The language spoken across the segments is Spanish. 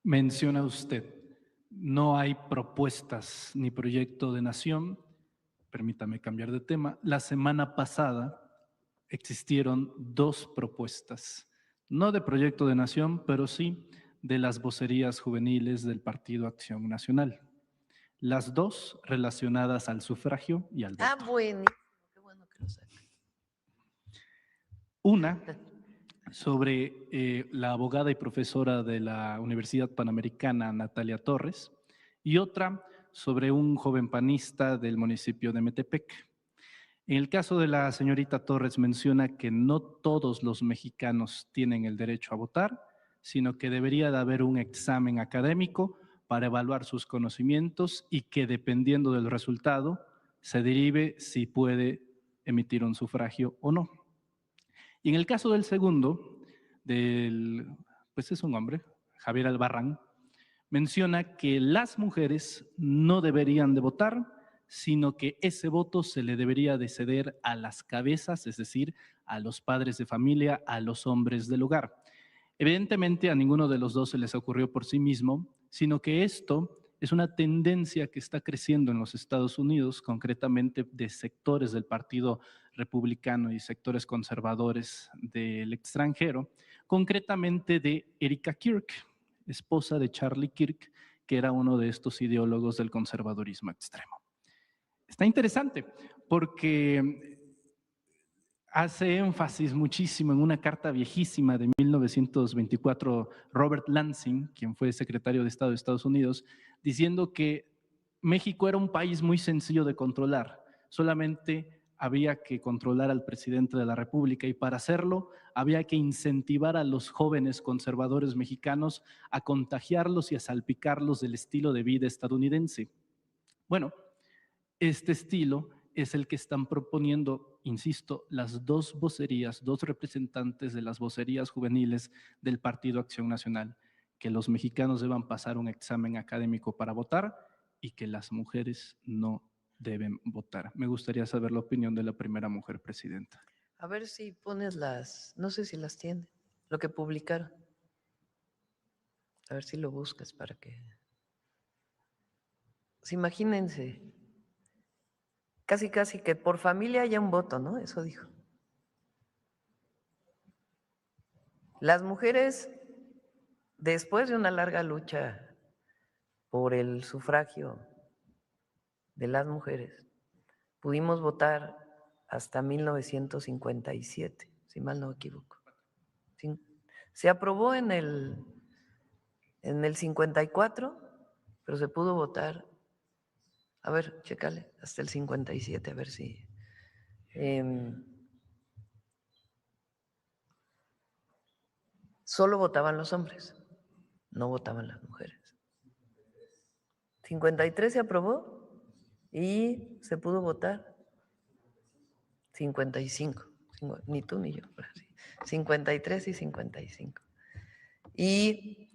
Menciona usted, no hay propuestas ni proyecto de nación. Permítame cambiar de tema. La semana pasada existieron dos propuestas, no de proyecto de nación, pero sí de las vocerías juveniles del Partido Acción Nacional. Las dos relacionadas al sufragio y al voto. Buenísimo, qué bueno que lo saca. Una sobre la abogada y profesora de la Universidad Panamericana, Natalia Torres, y otra sobre un joven panista del municipio de Metepec. En el caso de la señorita Torres menciona que no todos los mexicanos tienen el derecho a votar, sino que debería de haber un examen académico para evaluar sus conocimientos y que dependiendo del resultado se derive si puede emitir un sufragio o no. Y en el caso del segundo, pues es un hombre, Javier Albarrán, menciona que las mujeres no deberían de votar, sino que ese voto se le debería de ceder a las cabezas, es decir, a los padres de familia, a los hombres del hogar. Evidentemente a ninguno de los dos se les ocurrió por sí mismo, sino que esto es una tendencia que está creciendo en los Estados Unidos, concretamente de sectores del Partido Republicano y sectores conservadores del extranjero, concretamente de Erika Kirk, esposa de Charlie Kirk, que era uno de estos ideólogos del conservadurismo extremo. Está interesante porque hace énfasis muchísimo en una carta viejísima de 1924, Robert Lansing, quien fue secretario de Estado de Estados Unidos, diciendo que México era un país muy sencillo de controlar, solamente había que controlar al presidente de la República y para hacerlo había que incentivar a los jóvenes conservadores mexicanos a contagiarlos y a salpicarlos del estilo de vida estadounidense. Bueno, este estilo es el que están proponiendo, insisto, las dos vocerías, dos representantes de las vocerías juveniles del Partido Acción Nacional, que los mexicanos deban pasar un examen académico para votar y que las mujeres no deben votar. Me gustaría saber la opinión de la primera mujer presidenta. A ver si pones no sé si las tiene, lo que publicaron. A ver si lo buscas para que… Pues imagínense, casi que por familia haya un voto, ¿no? Eso dijo. Las mujeres, después de una larga lucha por el sufragio de las mujeres, pudimos votar hasta 1957, si mal no me equivoco. Se aprobó en el 54, pero se pudo votar, a ver, chécale, hasta el 57, a ver si… solo votaban los hombres, no votaban las mujeres. 53 se aprobó y se pudo votar 55, ni tú ni yo, 53 y 55. Y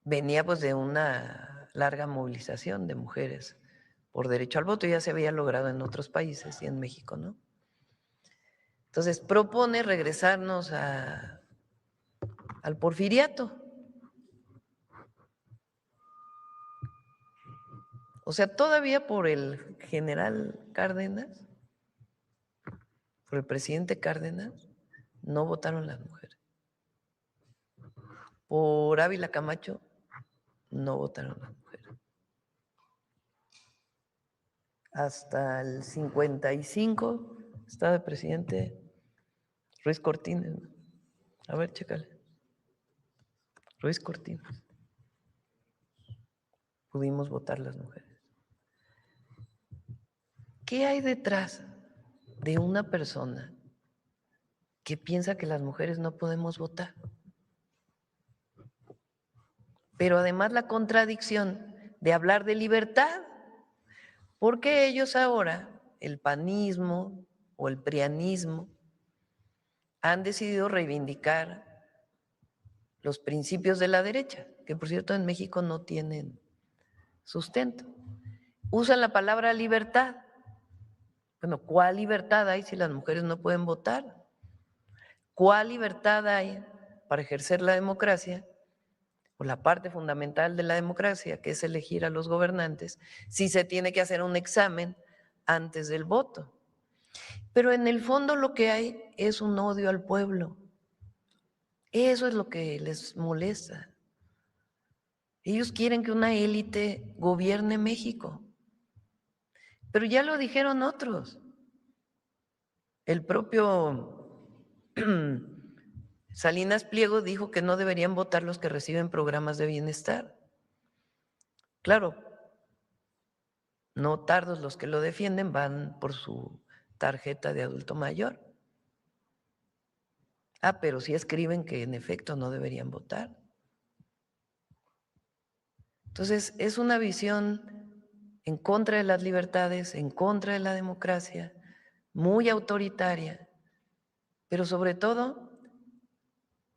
venía pues de una larga movilización de mujeres por derecho al voto, ya se había logrado en otros países y en México, ¿no? Entonces propone regresarnos al porfiriato. O sea, todavía por el general Cárdenas, por el presidente Cárdenas, no votaron las mujeres. Por Ávila Camacho, no votaron las mujeres. Hasta el 55 estaba el presidente Ruiz Cortines. A ver, chécale. Ruiz Cortines. Pudimos votar las mujeres. ¿Qué hay detrás de una persona que piensa que las mujeres no podemos votar? Pero además la contradicción de hablar de libertad, porque ellos ahora, el panismo o el prianismo, han decidido reivindicar los principios de la derecha, que por cierto en México no tienen sustento. Usan la palabra libertad. Bueno, ¿cuál libertad hay si las mujeres no pueden votar? ¿Cuál libertad hay para ejercer la democracia, o la parte fundamental de la democracia, que es elegir a los gobernantes, sí se tiene que hacer un examen antes del voto. Pero en el fondo lo que hay es un odio al pueblo. Eso es lo que les molesta. Ellos quieren que una élite gobierne México. Pero ya lo dijeron otros. El propio Salinas Pliego dijo que no deberían votar los que reciben programas de bienestar. Claro, no tardos los que lo defienden van por su tarjeta de adulto mayor. Pero sí escriben que en efecto no deberían votar. Entonces, es una visión en contra de las libertades, en contra de la democracia, muy autoritaria, pero sobre todo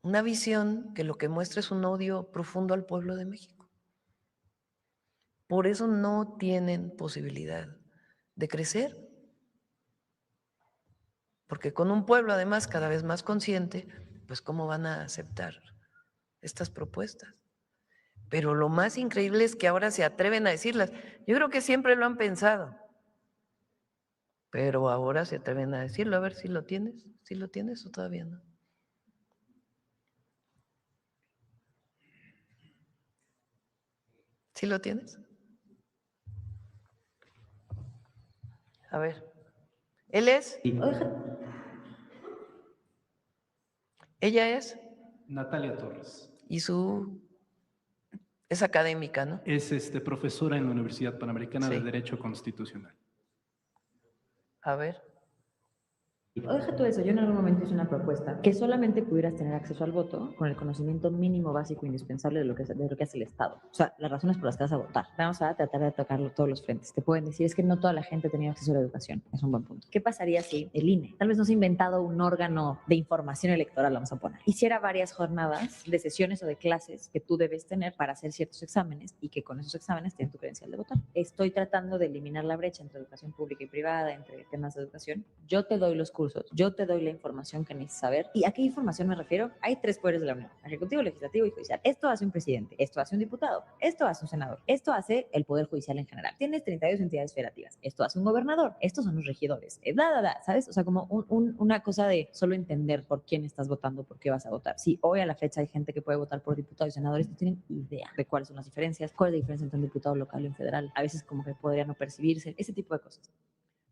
una visión que lo que muestra es un odio profundo al pueblo de México. Por eso no tienen posibilidad de crecer, porque con un pueblo además cada vez más consciente, pues cómo van a aceptar estas propuestas. Pero lo más increíble es que ahora se atreven a decirlas. Yo creo que siempre lo han pensado, pero ahora se atreven a decirlo. A ver si lo tienes, si lo tienes o todavía no. ¿Sí lo tienes? A ver. ¿Él es? ¿Ella es? Natalia Torres. Y es académica, ¿no? Es profesora en la Universidad Panamericana de Sí. Derecho Constitucional. A ver. O deja todo eso, yo en algún momento hice una propuesta que solamente pudieras tener acceso al voto con el conocimiento mínimo básico indispensable de lo que hace el Estado. O sea, las razones por las que vas a votar. Vamos a tratar de tocarlo todos los frentes. Te pueden decir, es que no toda la gente tenía acceso a la educación. Es un buen punto. ¿Qué pasaría si el INE, tal vez no se ha inventado un órgano de información electoral, vamos a poner, hiciera varias jornadas de sesiones o de clases que tú debes tener para hacer ciertos exámenes y que con esos exámenes tengas tu credencial de votar? Estoy tratando de eliminar la brecha entre educación pública y privada, entre temas de educación. Yo te doy los cursos, yo te doy la información que necesitas saber. ¿Y a qué información me refiero? Hay 3 poderes de la Unión: ejecutivo, legislativo y judicial. Esto hace un presidente, esto hace un diputado, esto hace un senador, esto hace el poder judicial en general. Tienes 32 entidades federativas, esto hace un gobernador, estos son los regidores, ¿sabes? O sea, como una cosa de solo entender por quién estás votando, por qué vas a votar. Sí, hoy a la fecha hay gente que puede votar por diputados y senadores, no tienen idea de cuáles son las diferencias, cuál es la diferencia entre un diputado local y un federal. A veces como que podría no percibirse, ese tipo de cosas.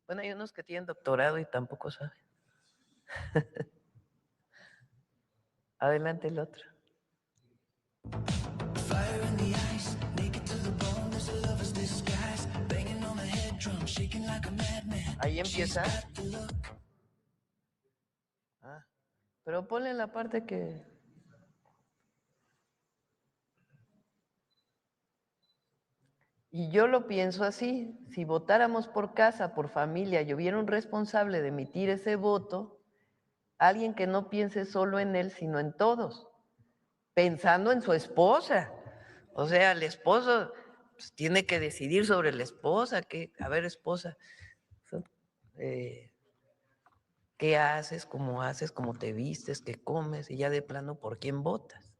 Bueno, hay unos que tienen doctorado y tampoco saben. Adelante el otro. Ahí empieza. Pero ponle la parte que... Y yo lo pienso así, si votáramos por casa, por familia, y hubiera un responsable de emitir ese voto, alguien que no piense solo en él, sino en todos, pensando en su esposa. O sea, el esposo pues, tiene que decidir sobre la esposa, a ver, esposa, ¿qué haces, cómo te vistes, qué comes, y ya de plano por quién votas?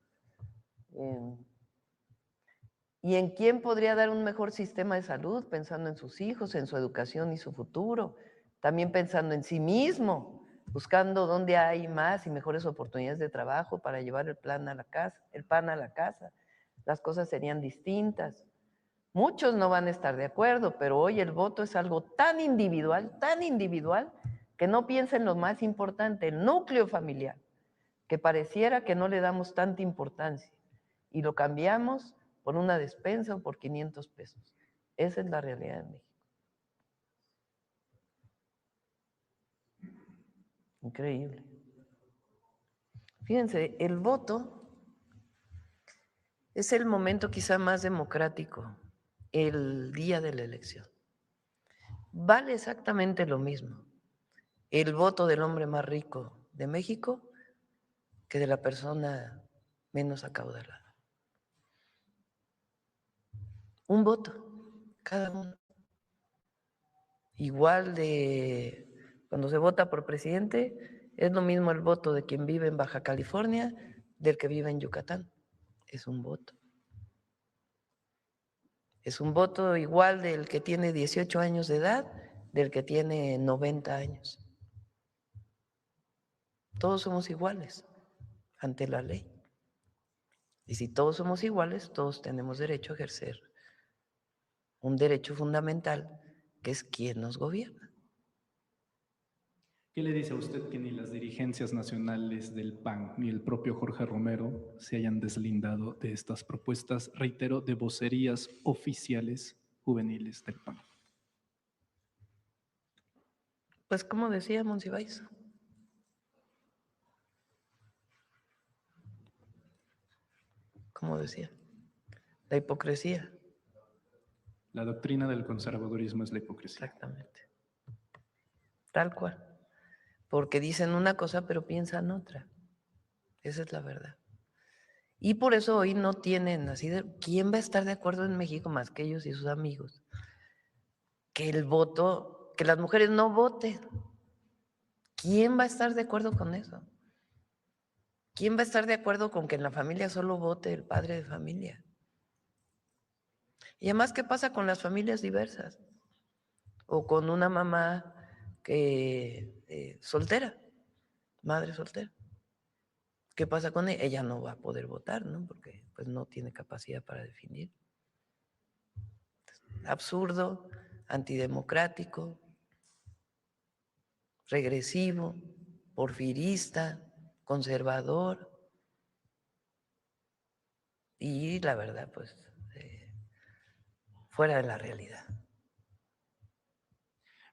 ¿Y en quién podría dar un mejor sistema de salud? Pensando en sus hijos, en su educación y su futuro. También pensando en sí mismo, buscando dónde hay más y mejores oportunidades de trabajo para llevar el pan a la casa. Las cosas serían distintas. Muchos no van a estar de acuerdo, pero hoy el voto es algo tan individual, que no piensa en lo más importante, el núcleo familiar, que pareciera que no le damos tanta importancia y lo cambiamos por una despensa o por 500 pesos. Esa es la realidad de México. Increíble. Fíjense, el voto es el momento quizá más democrático, el día de la elección. Vale exactamente lo mismo el voto del hombre más rico de México que de la persona menos acaudalada. Un voto, cada uno. Igual de cuando se vota por presidente, es lo mismo el voto de quien vive en Baja California, del que vive en Yucatán. Es un voto. Es un voto igual del que tiene 18 años de edad, del que tiene 90 años. Todos somos iguales ante la ley. Y si todos somos iguales, todos tenemos derecho a ejercer un derecho fundamental, que es quién nos gobierna. ¿Qué le dice a usted que ni las dirigencias nacionales del PAN ni el propio Jorge Romero se hayan deslindado de estas propuestas, reitero, de vocerías oficiales juveniles del PAN? Pues como decía Monsiváis, como decía, la hipocresía. La doctrina del conservadurismo es la hipocresía. Exactamente. Tal cual. Porque dicen una cosa pero piensan otra. Esa es la verdad. Y por eso hoy no tienen así de... ¿Quién va a estar de acuerdo en México más que ellos y sus amigos? Que el voto, que las mujeres no voten. ¿Quién va a estar de acuerdo con eso? ¿Quién va a estar de acuerdo con que en la familia solo vote el padre de familia? Y además, ¿qué pasa con las familias diversas? O con una mamá que soltera, madre soltera. ¿Qué pasa con ella? Ella no va a poder votar, ¿no? Porque pues no tiene capacidad para definir. Absurdo, antidemocrático, regresivo, porfirista, conservador. Y la verdad, pues, fuera de la realidad.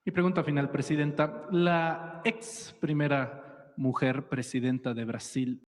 Mi pregunta final, presidenta. La ex primera mujer presidenta de Brasil,